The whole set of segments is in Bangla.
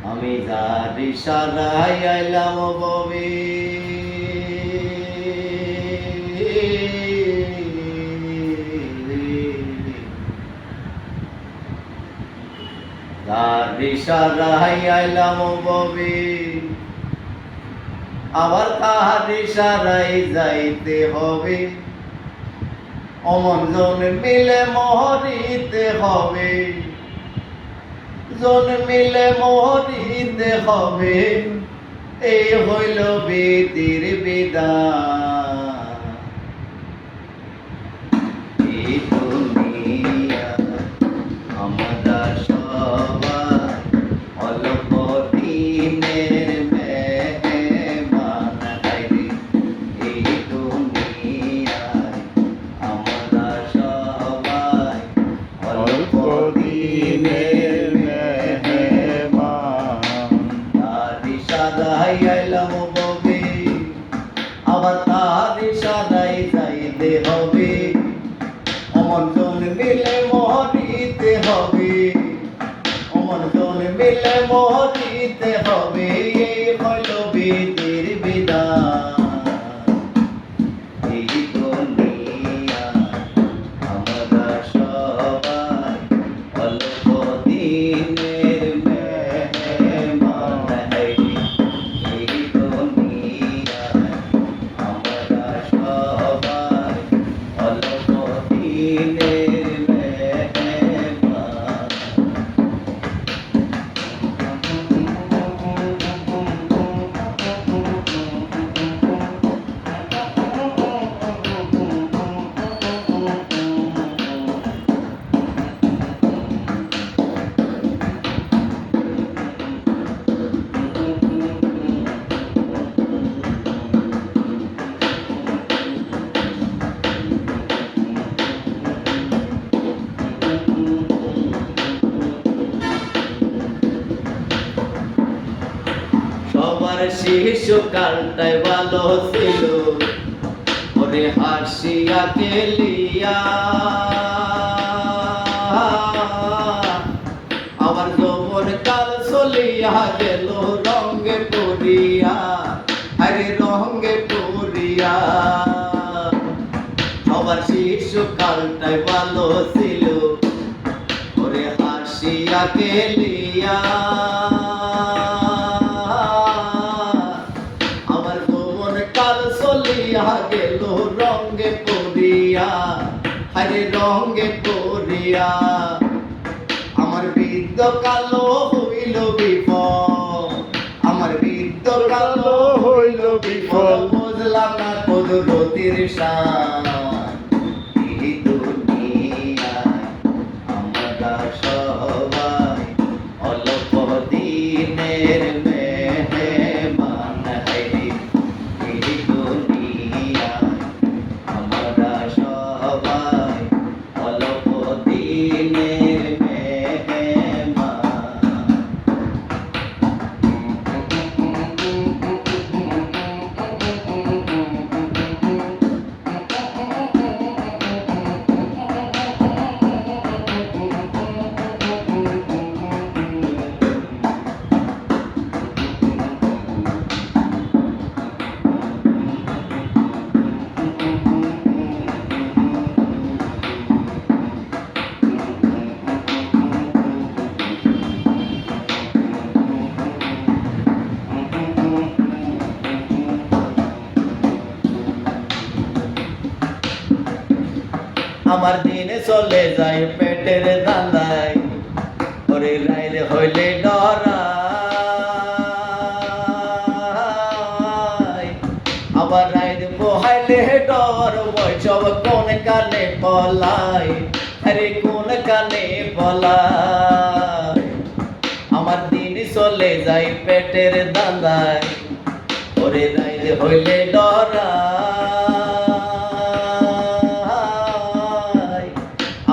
আমি যার ইশারায় আইলাম ববে যার ইশারায় আইলাম ববে আবার তাহার ইশারায় যাইতে হবে অমন জন মিলে মহরিতে হবে জন মিলে মহরিতে হবে এই হইল বিধির বিধান এই দুনিয়া আমরা সবাই অল্প দিনের মেহমান হাইরে এই দুনিয়ায় আমরা সবাই অল্প দিনের ইশারায় আইলাম ববে আবার তার ইশারায় যাইতে হবে অমন জন মিলে মহরিতে হবে অমন জন মিলে মহরিতে হবে এই হইল বিধির বিধান এই দুনিয়া আমরা সবাই অল্প দিনের মেহমান এই দুনিয়া আমরা সবাই অল্প দিনের মেহমান সবার শিশুকালটাই ভালো ছিল ওরে হাসিয়া খেলিয়া আমার যৌবন কাল চলিয়া গেল রঙে পড়িয়া আরে রঙে পড়িয়া সবার শিশুকালটাই ভালো ছিল ওরে হাসিয়া খেলিয়া গেল রঙে পড়িয়া আরে রঙে পড়িয়া আমার বৃদ্ধ কালো হইল বিপদ আমার বৃদ্ধ কালো হইল বিপদ বুঝলাম না কুদরতির শান এই দুনিয়ায় আমরা সবাই অল্প দিনের মেহমান হাইরে এই দুনিয়া আমরা সবাই অল্প দিনের মেহমান আমার দিন চলে যায় পেটের দান্দায় ওরে রাইল হইলে ডরাই আবার রাইল পোহাইলে ডর বৈশব কোন কানে পলাই আরে কোন কানে পলাই আমার দিন চলে যায় পেটের দান্দায় ওরে রাইল হইলে ডরাই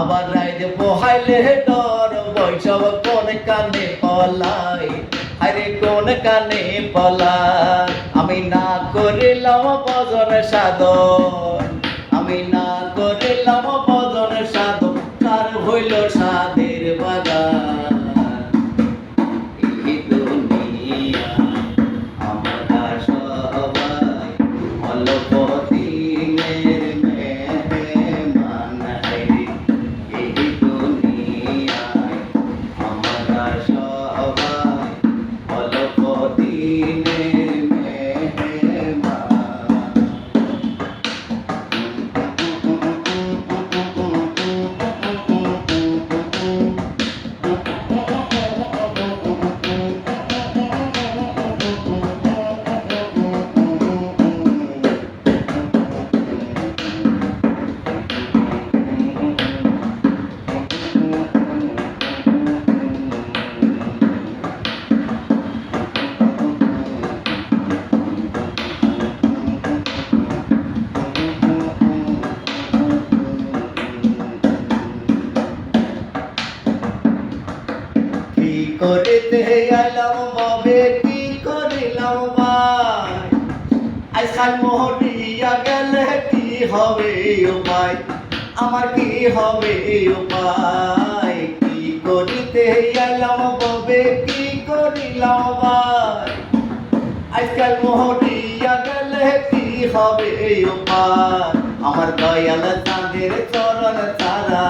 আবার রাইল পোহাইলে ডর বৈশব কোন কানে পলাই আরে কোন কানে পলাই আমি না করিলাম ভজন সাধন আমি না করিলাম ভজন সাধন তার হইল সাধের বাগান এই দুনিয়া করিতে আইলাম ববে কি করিলাম ভাই আজকাল মরিয়া গেলে কি হবে উপায় আমার কি হবে উপায় কি করিতে আইলাম ববে কি করিলাম ভাই আজকাল মরিয়া গেলে কি হবে উপায় আমার দয়াল চাঁদের চরণ ছাড়া